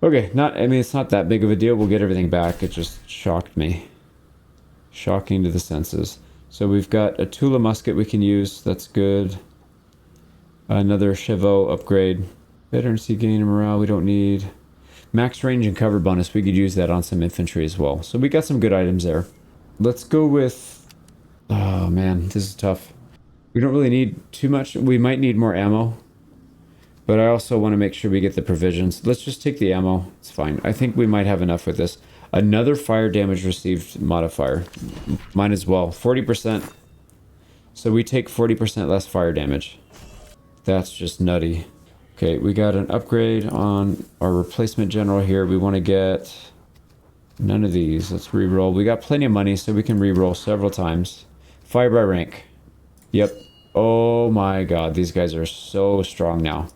Okay, I mean, it's not that big of a deal. We'll get everything back. It just shocked me. Shocking to the senses. So we've got a Tula musket we can use. That's good. Another Chevaux upgrade. Veterancy gain and morale we don't need. Max range and cover bonus. We could use that on some infantry as well. So we got some good items there. Let's go with... Oh man, this is tough. We don't really need too much. We might need more ammo. But I also want to make sure we get the provisions. Let's just take the ammo. It's fine. I think we might have enough with this. Another fire damage received modifier. Mine as well. 40%. So we take 40% less fire damage. That's just nutty. Okay, we got an upgrade on our replacement general here. We want to get none of these. Let's re-roll. We got plenty of money, so we can re-roll several times. Fire by rank. Yep. Oh my god, these guys are so strong now.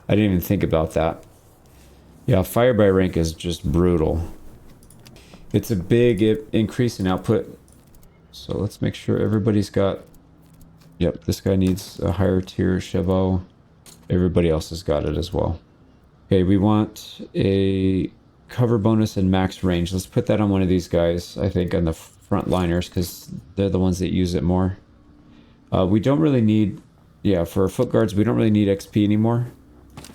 I didn't even think about that. Yeah, fire by rank is just brutal. It's a big increase in output. So let's make sure everybody's got... Yep, this guy needs a higher tier Chevaux. Everybody else has got it as well. Okay, we want a cover bonus and max range. Let's put that on one of these guys, I think, on the front liners, because they're the ones that use it more. We don't really need... Yeah, for foot guards, we don't really need XP anymore.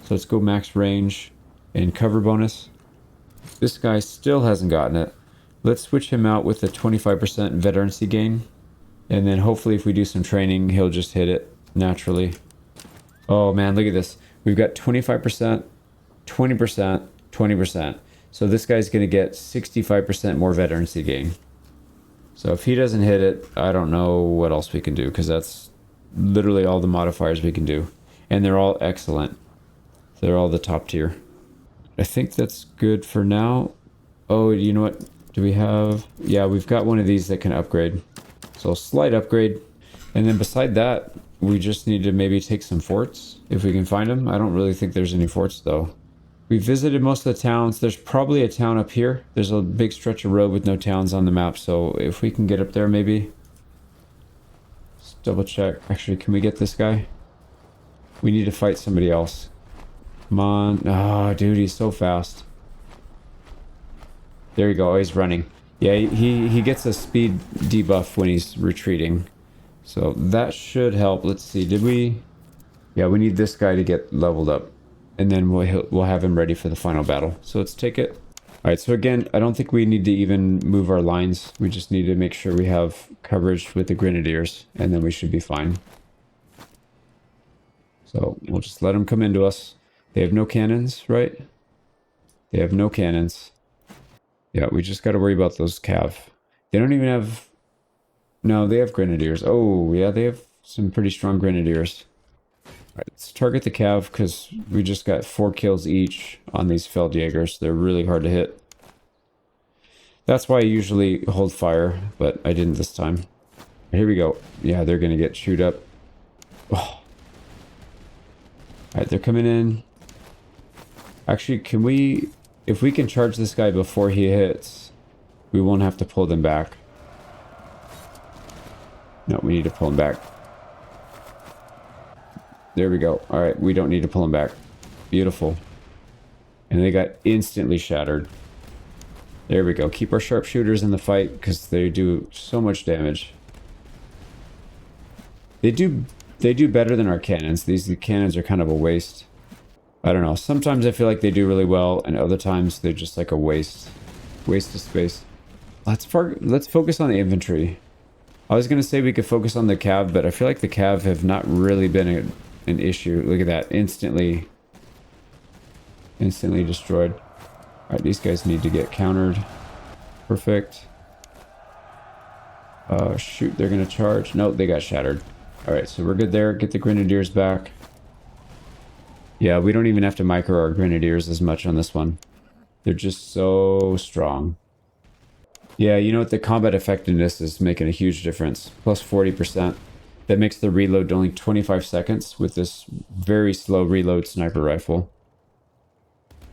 So let's go max range and cover bonus. This guy still hasn't gotten it. Let's switch him out with a 25% veterancy gain. And then hopefully if we do some training, he'll just hit it naturally. Oh man, look at this. We've got 25%, 20%, 20%. So this guy's going to get 65% more veterancy gain. So if he doesn't hit it, I don't know what else we can do, because that's literally all the modifiers we can do. And they're all excellent. They're all the top tier. I think that's good for now. Oh, you know what? Do we have... Yeah, we've got one of these that can upgrade. So slight upgrade. And then beside that, we just need to maybe take some forts, if we can find them. I don't really think there's any forts, though. We visited most of the towns. There's probably a town up here. There's a big stretch of road with no towns on the map, so if we can get up there, maybe. Let's double check. Actually, can we get this guy? We need to fight somebody else. Come on. Oh, dude, he's so fast. There you go. Oh, he's running. Yeah, he gets a speed debuff when he's retreating. So that should help. Let's see. Did we... Yeah, we need this guy to get leveled up. And then we'll have him ready for the final battle. So let's take it. Alright, so again, I don't think we need to even move our lines. We just need to make sure we have coverage with the grenadiers. And then we should be fine. So we'll just let them come into us. They have no cannons, right? They have no cannons. Yeah, we just got to worry about those cav. They don't even have... No, they have grenadiers. Oh, yeah, they have some pretty strong grenadiers. All right, let's target the cav, because we just got 4 kills each on these Feldjägers. They're really hard to hit. That's why I usually hold fire, but I didn't this time. Here we go. Yeah, they're going to get chewed up. Oh. All right, they're coming in. Actually, can we... If we can charge this guy before he hits, we won't have to pull them back. No, we need to pull him back. There we go. All right, we don't need to pull him back. Beautiful. And they got instantly shattered. There we go. Keep our sharpshooters in the fight, because they do so much damage. They do better than our cannons. The cannons are kind of a waste. I don't know. Sometimes I feel like they do really well, and other times they're just like a waste of space. Let's focus on the infantry. I was gonna say we could focus on the cav, but I feel like the cav have not really been an issue. Look at that, instantly destroyed. All right, these guys need to get countered. Perfect. Shoot, they're gonna charge. No, they got shattered. All right, so we're good there. Get the grenadiers back. Yeah, we don't even have to micro our grenadiers as much on this one. They're just so strong. Yeah, you know what? The combat effectiveness is making a huge difference. Plus 40%. That makes the reload only 25 seconds with this very slow reload sniper rifle.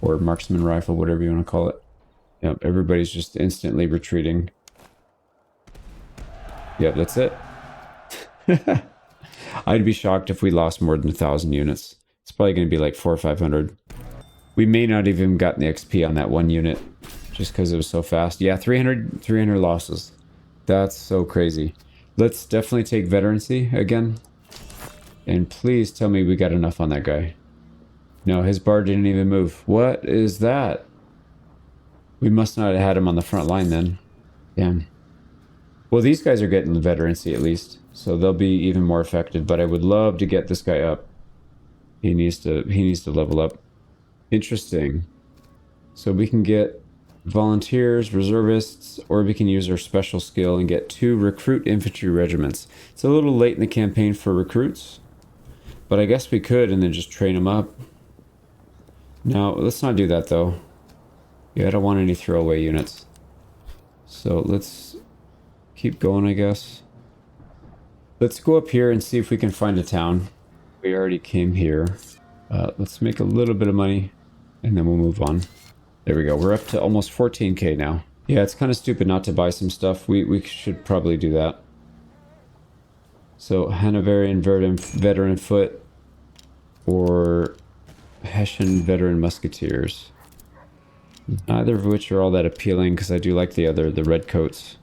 Or marksman rifle, whatever you want to call it. Yep, everybody's just instantly retreating. Yep, that's it. I'd be shocked if we lost more than 1,000 units. It's probably going to be like 400 or 500. We may not even gotten the XP on that one unit just because it was so fast. Yeah, 300 losses. That's so crazy. Let's definitely take veterancy again. And please tell me we got enough on that guy. No, his bar didn't even move. What is that? We must not have had him on the front line then. Damn. Well, these guys are getting the veterancy at least, so they'll be even more effective. But I would love to get this guy up. He needs to level up. Interesting. So we can get volunteers, reservists, or we can use our special skill and get 2 recruit infantry regiments. It's a little late in the campaign for recruits, but I guess we could and then just train them up. Now, let's not do that though. Yeah, I don't want any throwaway units. So let's keep going, I guess. Let's go up here and see if we can find a town. We already came here. Let's make a little bit of money and then we'll move on. There we go. We're up to almost 14k now. Yeah, it's kind of stupid not to buy some stuff. We should probably do that. So Hanoverian veteran foot or Hessian veteran musketeers. Neither of which are all that appealing because I do like the red coats.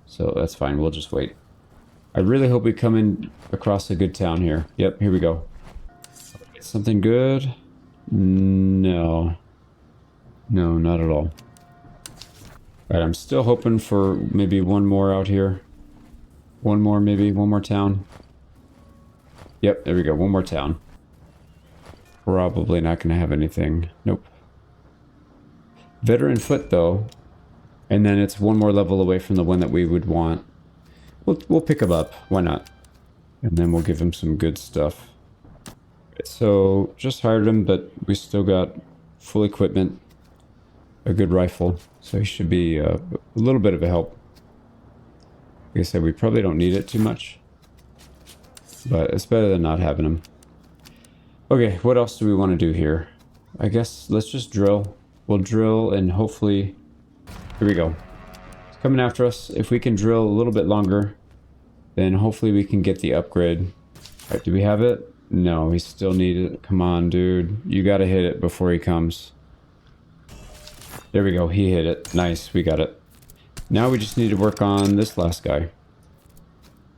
So that's fine. We'll just wait. I really hope we come in across a good town here. Yep, here we go. Something good? No. No, not at all. Alright, I'm still hoping for maybe one more out here. One more, maybe. One more town. Yep, there we go. One more town. Probably not going to have anything. Nope. Veteran foot, though. And then it's one more level away from the one that we would want. We'll pick him up. Why not? And then we'll give him some good stuff. So, just hired him, but we still got full equipment. A good rifle. So he should be a little bit of a help. Like I said, we probably don't need it too much. But it's better than not having him. Okay, what else do we want to do here? I guess let's just drill. We'll drill and hopefully... Here we go. It's coming after us. If we can drill a little bit longer, then hopefully we can get the upgrade. Alright, do we have it? No, we still need it. Come on, dude. You gotta hit it before he comes. There we go. He hit it. Nice. We got it. Now we just need to work on this last guy.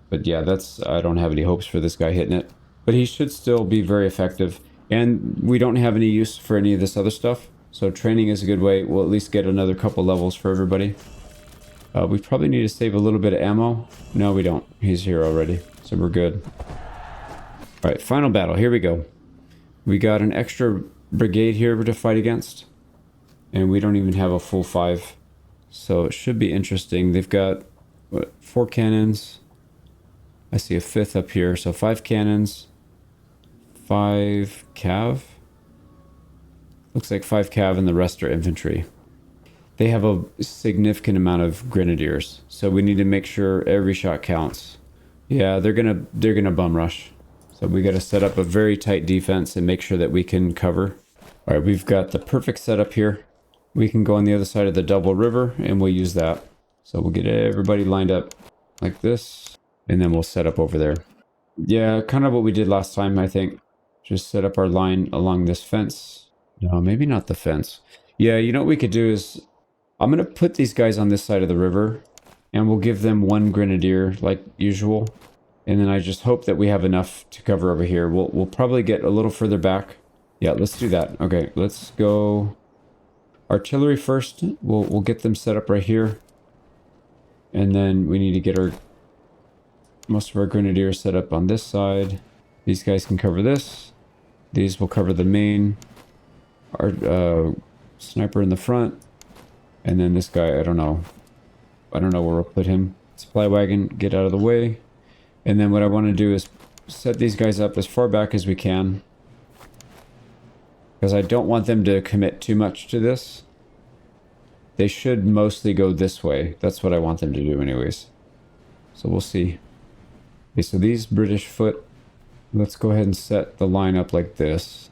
But yeah, I don't have any hopes for this guy hitting it. But he should still be very effective. And we don't have any use for any of this other stuff. So training is a good way. We'll at least get another couple levels for everybody. We probably need to save a little bit of ammo. No, we don't. He's here already. So we're good. Alright, final battle. Here we go. We got an extra brigade here to fight against. And we don't even have a full 5. So it should be interesting. They've got, what, 4 cannons. I see a 5th up here. So 5 cannons. 5 cav. Looks like 5 cav and the rest are infantry. They have a significant amount of grenadiers. So we need to make sure every shot counts. Yeah, they're gonna bum rush. So we got to set up a very tight defense and make sure that we can cover. All right, we've got the perfect setup here. We can go on the other side of the double river and we'll use that. So we'll get everybody lined up like this and then we'll set up over there. Yeah, kind of what we did last time, I think. Just set up our line along this fence. No, maybe not the fence. Yeah, you know what we could do is I'm going to put these guys on this side of the river and we'll give them 1 grenadier like usual. And then I just hope that we have enough to cover over here. We'll probably get a little further back. Yeah, let's do that. Okay, let's go artillery first. We'll get them set up right here. And then we need to get most of our grenadiers set up on this side. These guys can cover this. These will cover the main. Our sniper in the front. And then this guy, I don't know where we'll put him. Supply wagon, get out of the way. And then what I want to do is set these guys up as far back as we can. Because I don't want them to commit too much to this. They should mostly go this way. That's what I want them to do anyways. So we'll see. Okay, so these British foot, let's go ahead and set the line up like this.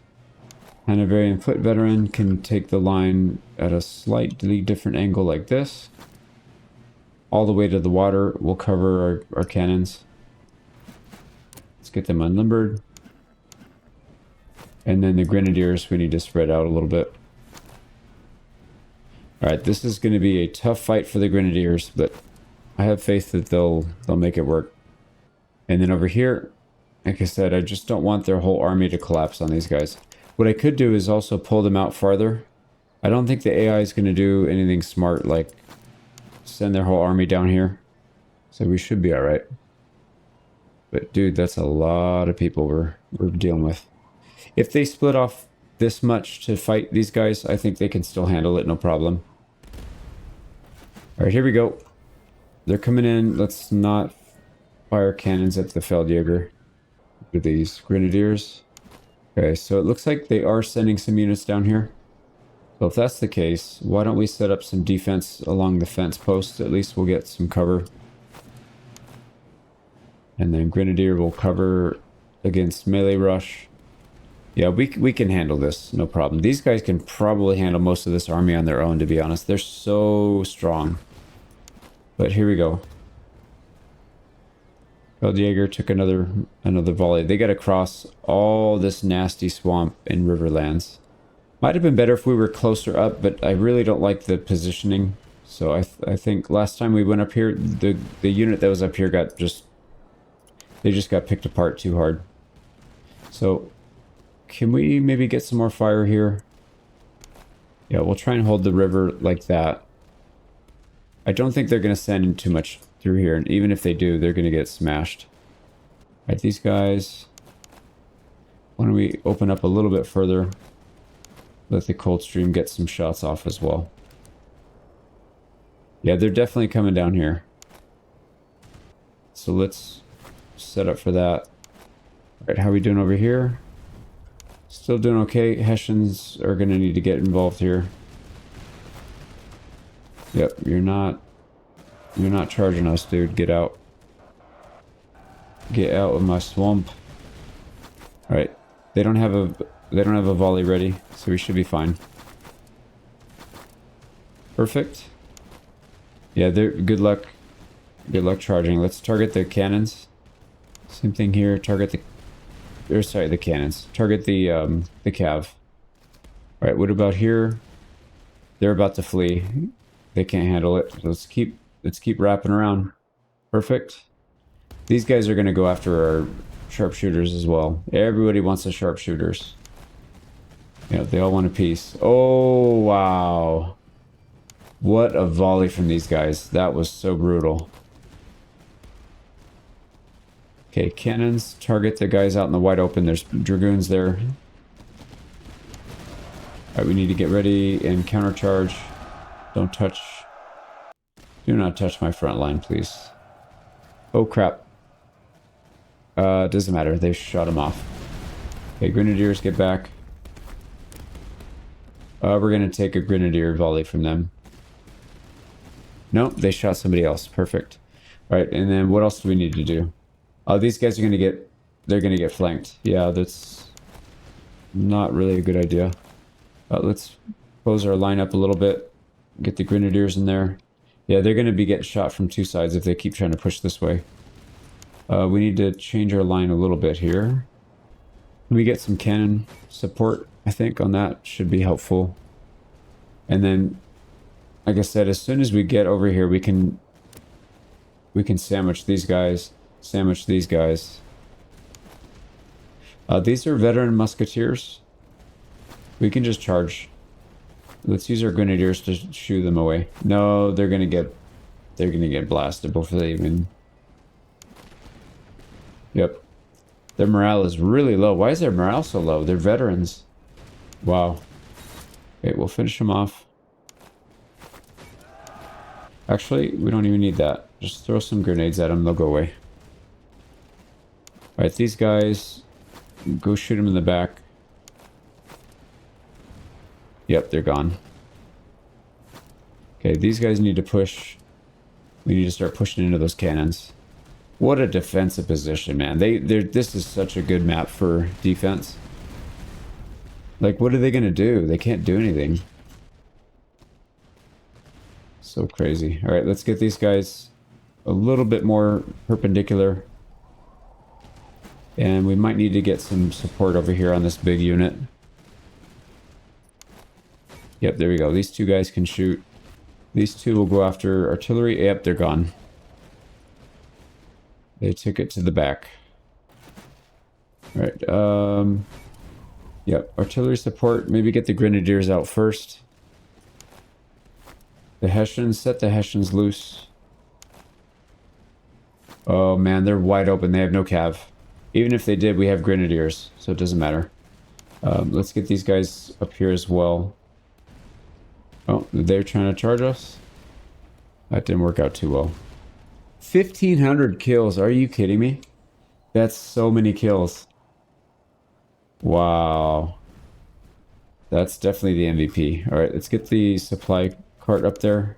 Hanoverian foot veteran can take the line at a slightly different angle like this. All the way to the water. We'll cover our cannons. Let's get them unlimbered. And then the grenadiers, we need to spread out a little bit. All right, this is going to be a tough fight for the grenadiers, but I have faith that they'll make it work. And then over here, like I said, I just don't want their whole army to collapse on these guys. What I could do is also pull them out farther. I don't think the AI is going to do anything smart, like send their whole army down here. So we should be all right. But dude, that's a lot of people we're dealing with. If they split off this much to fight these guys, I think they can still handle it, no problem. All right, here we go. They're coming in. Let's not fire cannons at the Feldjäger. With these grenadiers. Okay, so it looks like they are sending some units down here. So if that's the case, why don't we set up some defense along the fence posts? At least we'll get some cover. And then Grenadier will cover against melee rush. Yeah, we can handle this, no problem. These guys can probably handle most of this army on their own, to be honest. They're so strong. But here we go. Feldjäger took another volley. They got across all this nasty swamp in Riverlands. Might have been better if we were closer up, but I really don't like the positioning. So I think last time we went up here, the unit that was up here got they just got picked apart too hard. So can we maybe get some more fire here? Yeah, we'll try and hold the river like that. I don't think they're going to send too much through here, and even if they do, they're going to get smashed. All right, these guys, why don't we open up a little bit further, let the Coldstream get some shots off as well. Yeah, they're definitely coming down here, so let's set up for that. All right, how are we doing over here? Still doing okay. Hessians are going to need to get involved here. Yep, you're not charging us, dude. Get out. Get out of my swamp. All right. They don't have a volley ready, so we should be fine. Perfect. Yeah, they're good luck. Good luck charging. Let's target the cannons. Same thing here. Target the cannons. Target the cav. All right, what about here? They're about to flee. They can't handle it. So let's keep wrapping around. Perfect. These guys are going to go after our sharpshooters as well. Everybody wants the sharpshooters. Yeah, they all want a piece. Oh, wow. What a volley from these guys. That was so brutal. Okay, cannons. Target the guys out in the wide open. There's dragoons there. Alright, we need to get ready and countercharge. Don't touch. Do not touch my front line, please. Oh, crap. Doesn't matter. They shot him off. Okay, grenadiers, get back. We're going to take a grenadier volley from them. Nope, they shot somebody else. Perfect. All right, and then what else do we need to do? Oh, these guys are going to get... They're going to get flanked. Yeah, that's not really a good idea. Let's close our line up a little bit. Get the grenadiers in there. Yeah, they're going to be getting shot from two sides if they keep trying to push this way. We need to change our line a little bit here. We get some cannon support, I think, on that. Should be helpful. And then, like I said, as soon as we get over here, we can sandwich these guys. Sandwich these guys. These are veteran musketeers. We can just charge. Let's use our grenadiers to shoo them away. No, they're gonna get blasted before they even... Yep. Their morale is really low. Why is their morale so low? They're veterans. Wow. Okay, we'll finish them off. Actually, we don't even need that. Just throw some grenades at them, they'll go away. Alright, these guys, go shoot them in the back. Yep, they're gone. Okay, these guys need to push. We need to start pushing into those cannons. What a defensive position, man. This is such a good map for defense. Like, what are they going to do? They can't do anything. So crazy. All right, let's get these guys a little bit more perpendicular. And we might need to get some support over here on this big unit. Yep, there we go. These two guys can shoot. These two will go after artillery. Yep, they're gone. They took it to the back. All right. Yep, artillery support. Maybe get the grenadiers out first. The Hessians, set the Hessians loose. Oh man, they're wide open. They have no cav. Even if they did, we have grenadiers, so it doesn't matter. Let's get these guys up here as well. Oh, they're trying to charge us. That didn't work out too well. 1,500 kills. Are you kidding me? That's so many kills. Wow. That's definitely the MVP. All right, let's get the supply cart up there.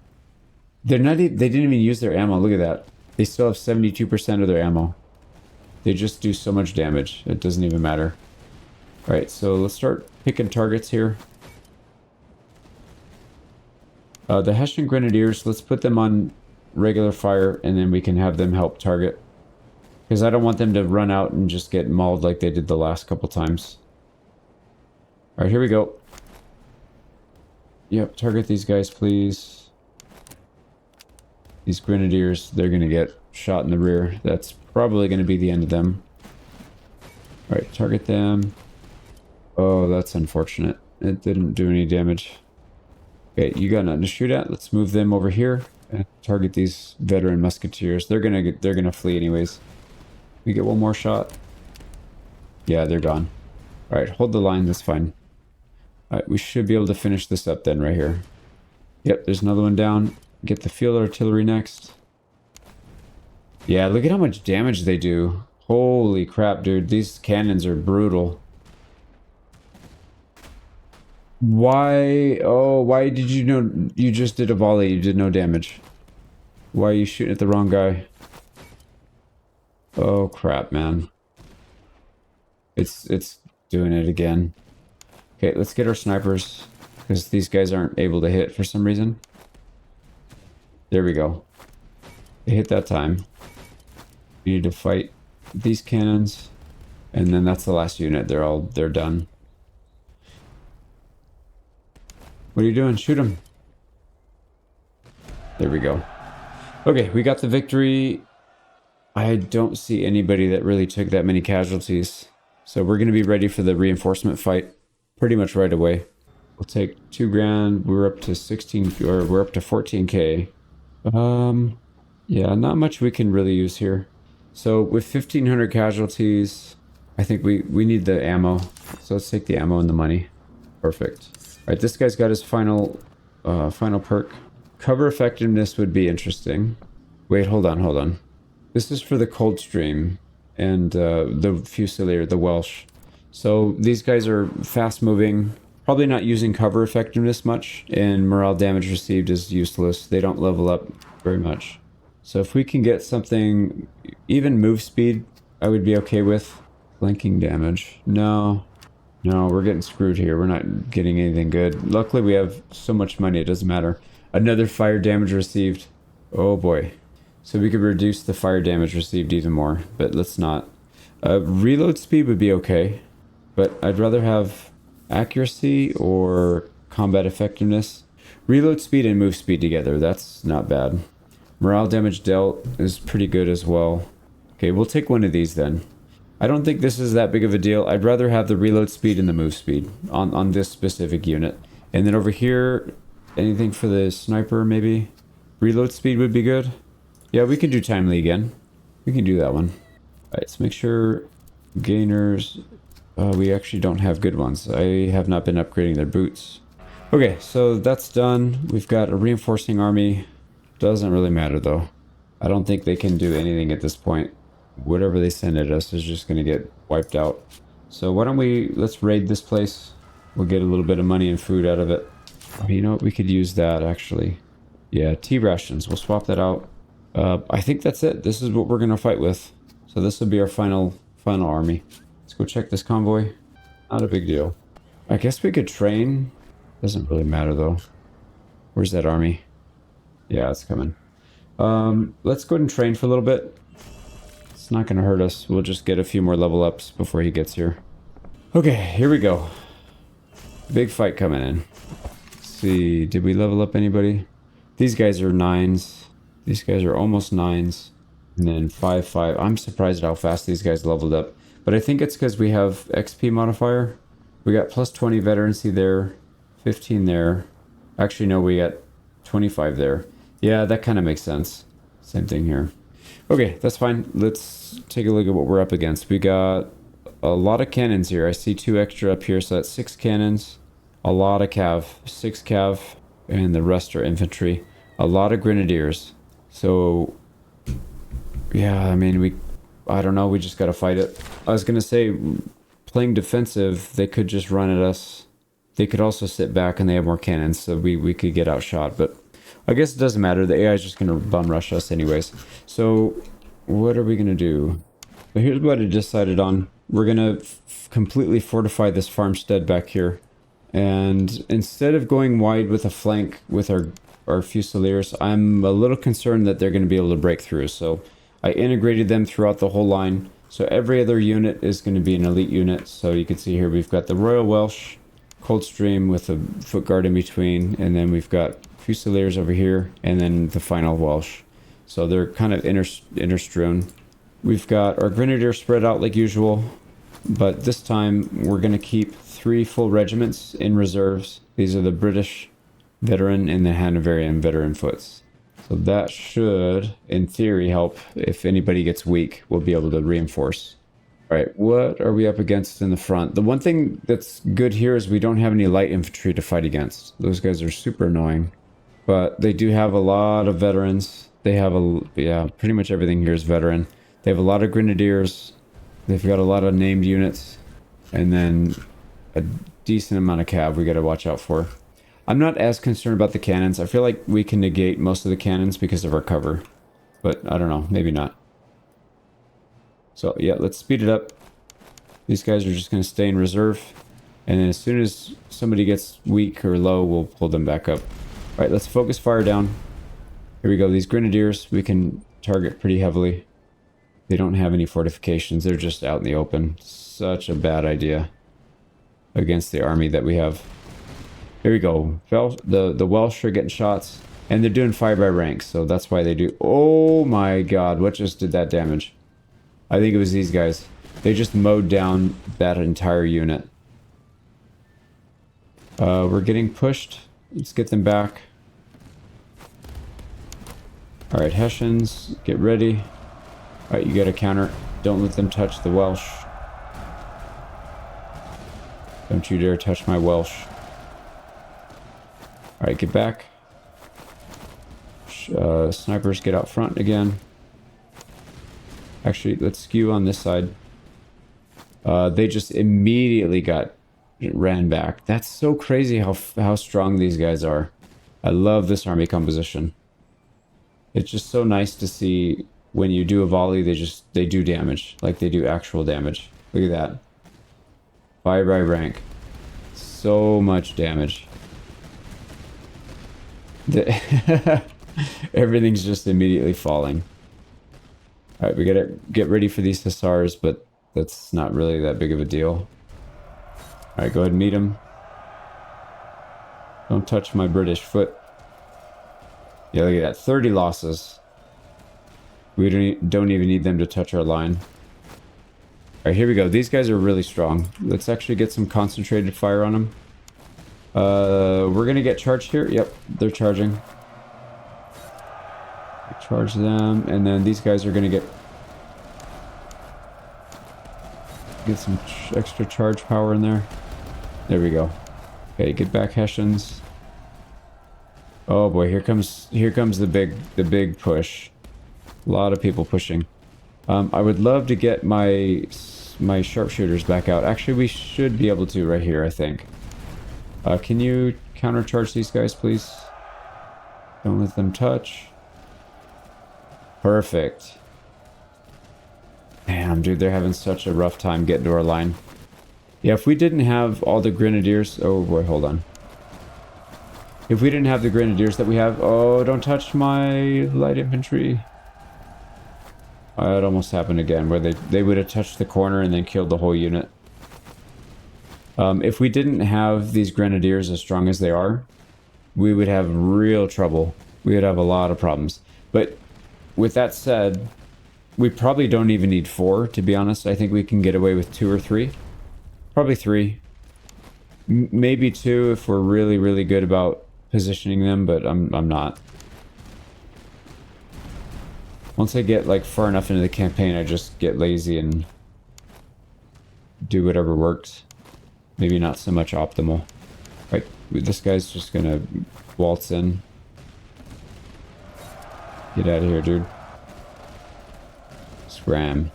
They're not. They didn't even use their ammo. Look at that. They still have 72% of their ammo. They just do so much damage. It doesn't even matter. All right, so let's start picking targets here. The Hessian Grenadiers, let's put them on regular fire, and then we can have them help target. Because I don't want them to run out and just get mauled like they did the last couple times. All right, here we go. Yep, target these guys, please. These Grenadiers, they're going to get shot in the rear. That's probably going to be the end of them. All right, target them. Oh, that's unfortunate. It didn't do any damage. Okay, you got nothing to shoot at. Let's move them over here and target these veteran musketeers. They're gonna flee anyways. We get one more shot. Yeah, they're gone. All right, hold the line. That's fine. All right, we should be able to finish this up then right here. Yep, there's another one down. Get the field artillery next. Yeah, look at how much damage they do. Holy crap, dude. These cannons are brutal. Why? Oh, why did you know? You just did a volley. You did no damage. Why are you shooting at the wrong guy? Oh, crap, man. It's doing it again. Okay, let's get our snipers. Because these guys aren't able to hit for some reason. There we go. They hit that time. We need to fight these cannons. And then that's the last unit. They're done. What are you doing? Shoot him. There we go. Okay, we got the victory. I don't see anybody that really took that many casualties. So we're going to be ready for the reinforcement fight pretty much right away. We'll take 2 grand. We're up to 16, or we're up to 14k. Yeah, not much we can really use here. So with 1,500 casualties, I think we need the ammo. So let's take the ammo and the money. Perfect. All right, this guy's got his final perk. Cover effectiveness would be interesting. Wait, hold on. This is for the Coldstream and the Fusilier, the Welsh. So these guys are fast moving, probably not using cover effectiveness much, and morale damage received is useless. They don't level up very much. So if we can get something, even move speed, I would be okay with. Flanking damage. No, we're getting screwed here. We're not getting anything good. Luckily, we have so much money, it doesn't matter. Another fire damage received. Oh boy. So we could reduce the fire damage received even more, but let's not. Reload speed would be okay, but I'd rather have accuracy or combat effectiveness. Reload speed and move speed together, that's not bad. Morale damage dealt is pretty good as well. Okay, we'll take one of these then. I don't think this is that big of a deal. I'd rather have the reload speed and the move speed on this specific unit. And then over here, anything for the sniper maybe? Reload speed would be good. Yeah, we can do timely again. We can do that one. All right, let's make sure gainers, we actually don't have good ones. I have not been upgrading their boots. Okay, so that's done. We've got a reinforcing army. Doesn't really matter though. I don't think they can do anything at this point. Whatever they send at us is just gonna get wiped out. So why don't let's raid this place. We'll get a little bit of money and food out of it. Oh, you know what, we could use that actually. Yeah, tea rations, we'll swap that out. I think that's it. This is what we're gonna fight with. So this will be our final army. Let's go check this convoy. Not a big deal. I guess we could train. Doesn't really matter though. Where's that army? Yeah, it's coming. Let's go ahead and train for a little bit. It's not going to hurt us. We'll just get a few more level ups before he gets here. Okay, here we go. Big fight coming in. Let's see, did we level up anybody? These guys are 9s. These guys are almost 9s. And then 5, 5. I'm surprised at how fast these guys leveled up. But I think it's because we have XP modifier. We got plus 20 veterancy there. 15 there. Actually, no, we got 25 there. Yeah, that kind of makes sense. Same thing here. Okay, that's fine. Let's take a look at what we're up against. We got a lot of cannons here. I see 2 extra up here, so that's 6 cannons. A lot of cav. 6 cav, and the rest are infantry. A lot of grenadiers. So, yeah, I mean, I don't know, we just gotta fight it. I was gonna say, playing defensive, they could just run at us. They could also sit back and they have more cannons, so we could get outshot, but I guess it doesn't matter. The AI is just gonna bum rush us anyways. So, what are we gonna do? But here's what I decided on. We're gonna completely fortify this farmstead back here. And instead of going wide with a flank with our Fusiliers, I'm a little concerned that they're going to be able to break through. So I integrated them throughout the whole line. So every other unit is going to be an elite unit. So you can see here we've got the Royal Welsh, Coldstream with a foot guard in between. And then we've got Fusiliers over here. And then the final Welsh. So they're kind of interstrewn. We've got our Grenadier spread out like usual. But this time we're going to keep 3 full regiments in reserves. These are the British veteran and the Hanoverian veteran foots. So that should, in theory, help. If anybody gets weak, we'll be able to reinforce. All right, what are we up against in the front? The one thing that's good here is we don't have any light infantry to fight against. Those guys are super annoying. But they do have a lot of veterans. They have pretty much everything here is veteran. They have a lot of grenadiers. They've got a lot of named units. And then a decent amount of cav we got to watch out for. I'm not as concerned about the cannons. I feel like we can negate most of the cannons because of our cover. But I don't know, maybe not. So yeah, let's speed it up. These guys are just going to stay in reserve. And then as soon as somebody gets weak or low, we'll pull them back up. All right, let's focus fire down. Here we go. These grenadiers, we can target pretty heavily. They don't have any fortifications. They're just out in the open. Such a bad idea against the army that we have. Here we go. The Welsh are getting shots. And they're doing fire by ranks, so that's why they do... Oh my god, what just did that damage? I think it was these guys. They just mowed down that entire unit. We're getting pushed. Let's get them back. Alright, Hessians, get ready. Alright, you gotta counter. Don't let them touch the Welsh. Don't you dare touch my Welsh. Alright, get back. Snipers get out front again. Actually, let's skew on this side. They just immediately ran back. That's so crazy how strong these guys are. I love this army composition. It's just so nice to see when you do a volley, they do damage. Like they do actual damage. Look at that. Fire by rank. So much damage. Everything's just immediately falling. Alright, we gotta get ready for these hussars, but that's not really that big of a deal. Alright, go ahead and meet them. Don't touch my British foot. Yeah, look at that. 30 losses. We don't even need them to touch our line. Alright, here we go. These guys are really strong. Let's actually get some concentrated fire on them. We're gonna get charged here. Yep, they're charging. Charge them, and then these guys are gonna get some extra charge power in there. There we go. Okay, get back, Hessians. Oh boy, here comes the big push. A lot of people pushing. I would love to get my sharpshooters back out. Actually, we should be able to right here, I think. Can you countercharge these guys, please? Don't let them touch. Perfect. Damn, dude, they're having such a rough time getting to our line. Yeah, if we didn't have all the grenadiers... Oh boy, hold on. If we didn't have the grenadiers that we have... Oh, don't touch my light infantry. it almost happened again, where they would have touched the corner and then killed the whole unit. If we didn't have these grenadiers as strong as they are, we would have real trouble. We would have a lot of problems. But with that said, we probably don't even need 4, to be honest. I think we can get away with 2 or 3. Probably 3. Maybe 2 if we're really, really good about positioning them, but I'm not. Once I get like far enough into the campaign, I just get lazy and do whatever works. Maybe not so much optimal. Right, this guy's just gonna waltz in. Get out of here, dude. Scram.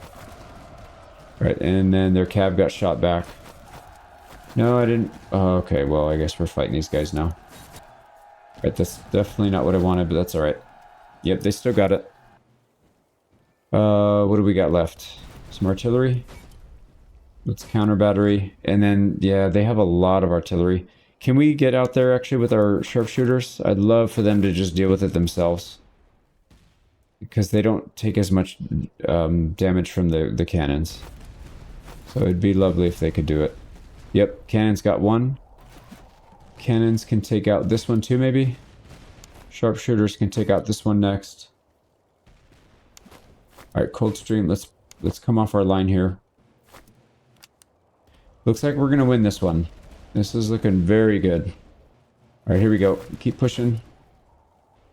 Right, and then their cab got shot back. No, I didn't. Oh, okay, well, I guess we're fighting these guys now. Right, that's definitely not what I wanted, but that's alright. Yep, they still got it. What do we got left? Some artillery. Let's counter battery. And then, yeah, they have a lot of artillery. Can we get out there actually with our sharpshooters? I'd love for them to just deal with it themselves. Because they don't take as much damage from the cannons. So it'd be lovely if they could do it. Yep, cannons got 1. Cannons can take out this one too, maybe? Sharpshooters can take out this one next. Alright, Coldstream, let's come off our line here. Looks like we're gonna win this one. This is looking very good. Alright, here we go. Keep pushing.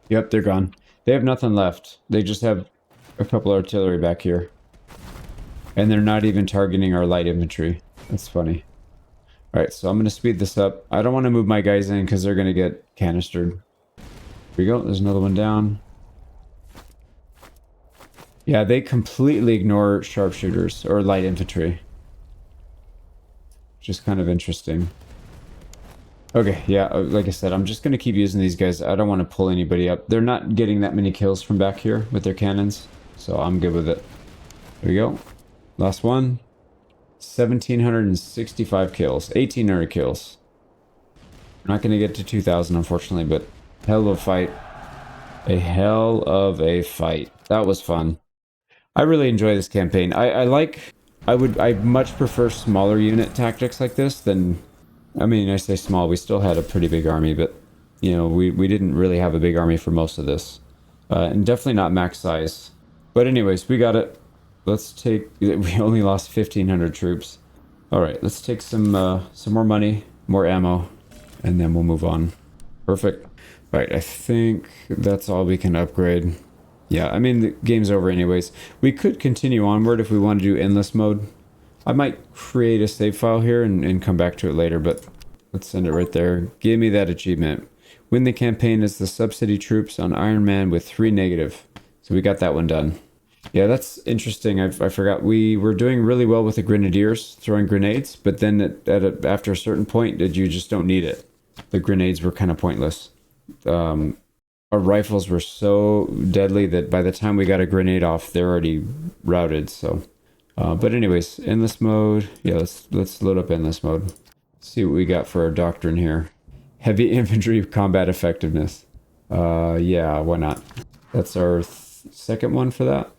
Yep, they're gone. They have nothing left. They just have a couple artillery back here. And they're not even targeting our light infantry. That's funny. Alright, so I'm going to speed this up. I don't want to move my guys in because they're going to get canistered. Here we go. There's another one down. Yeah, they completely ignore sharpshooters or light infantry. Which is kind of interesting. Okay, yeah, like I said, I'm just going to keep using these guys. I don't want to pull anybody up. They're not getting that many kills from back here with their cannons, so I'm good with it. There we go. Last one. 1,765 kills. 1,800 kills. I'm not going to get to 2,000, unfortunately, but hell of a fight. A hell of a fight. That was fun. I really enjoy this campaign. I much prefer smaller unit tactics like this than... I mean, I say small, we still had a pretty big army, but, you know, we didn't really have a big army for most of this. And definitely not max size. But anyways, we got it. Let's take... We only lost 1,500 troops. Alright, let's take some more money, more ammo, and then we'll move on. Perfect. Right, I think that's all we can upgrade. Yeah, I mean, the game's over anyways. We could continue onward if we want to do endless mode. I might create a save file here and come back to it later, but let's send it right there. Give me that achievement. Win the campaign as the subsidy troops on Iron Man with 3 negative. So we got that one done. Yeah, that's interesting. I forgot. We were doing really well with the grenadiers, throwing grenades, but then after a certain point, you just don't need it. The grenades were kind of pointless. Our rifles were so deadly that by the time we got a grenade off, they're already routed, so... but anyways, endless mode. Yeah, let's load up endless mode. See what we got for our doctrine here. Heavy infantry combat effectiveness. Yeah, why not? That's our second one for that.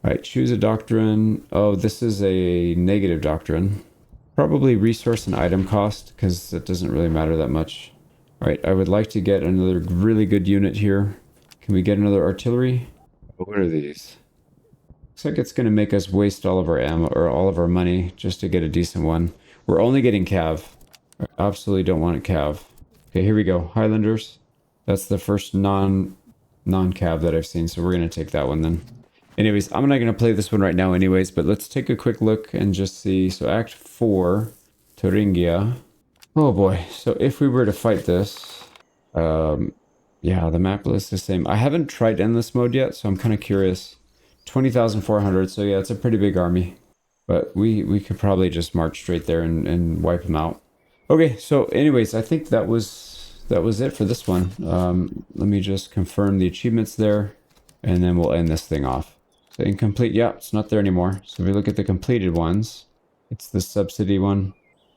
All right, choose a doctrine. Oh, this is a negative doctrine. Probably resource and item cost, because it doesn't really matter that much. All right, I would like to get another really good unit here. Can we get another artillery? What are these? Looks like it's going to make us waste all of our ammo or all of our money just to get a decent one. We're only getting cav. I absolutely don't want a cav. Okay, here we go. Highlanders. That's the first non-cav that I've seen, so we're going to take that one then. Anyways, I'm not going to play this one right now anyways, but let's take a quick look and just see. So Act 4, Thuringia. Oh boy, so if we were to fight this, yeah, the map list is the same. I haven't tried endless mode yet, so I'm kind of curious. 20,400, so yeah, it's a pretty big army. But we could probably just march straight there and wipe them out. Okay, so anyways, I think that was it for this one. Let me just confirm the achievements there, and then we'll end this thing off. So incomplete, yeah, it's not there anymore. So if we look at the completed ones, it's the subsidy one.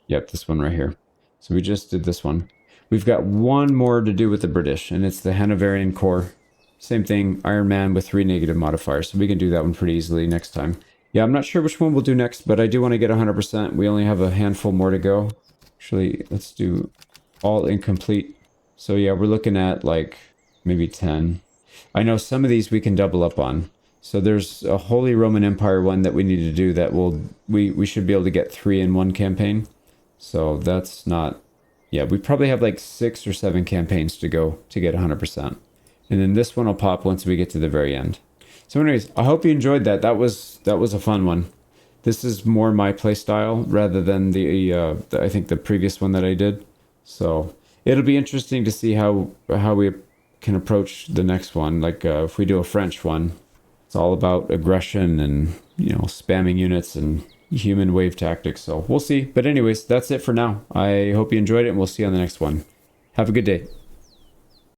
Yep, this one right here. So we just did this one. We've got one more to do with the British, and it's the Hanoverian Corps. Same thing, Iron Man with 3 negative modifiers. So we can do that one pretty easily next time. Yeah, I'm not sure which one we'll do next, but I do want to get 100%. We only have a handful more to go. Actually, let's do all incomplete. So yeah, we're looking at like maybe 10. I know some of these we can double up on. So there's a Holy Roman Empire one that we need to do that we should be able to get 3 in one campaign. So that's not, yeah, we probably have like 6 or 7 campaigns to go to get 100%. And then this one will pop once we get to the very end. So anyways, I hope you enjoyed that. That was a fun one. This is more my play style rather than I think the previous one that I did. So it'll be interesting to see how we can approach the next one. Like if we do a French one, it's all about aggression and, you know, spamming units and human wave tactics. So we'll see. But anyways, that's it for now. I hope you enjoyed it, and we'll see you on the next one. Have a good day.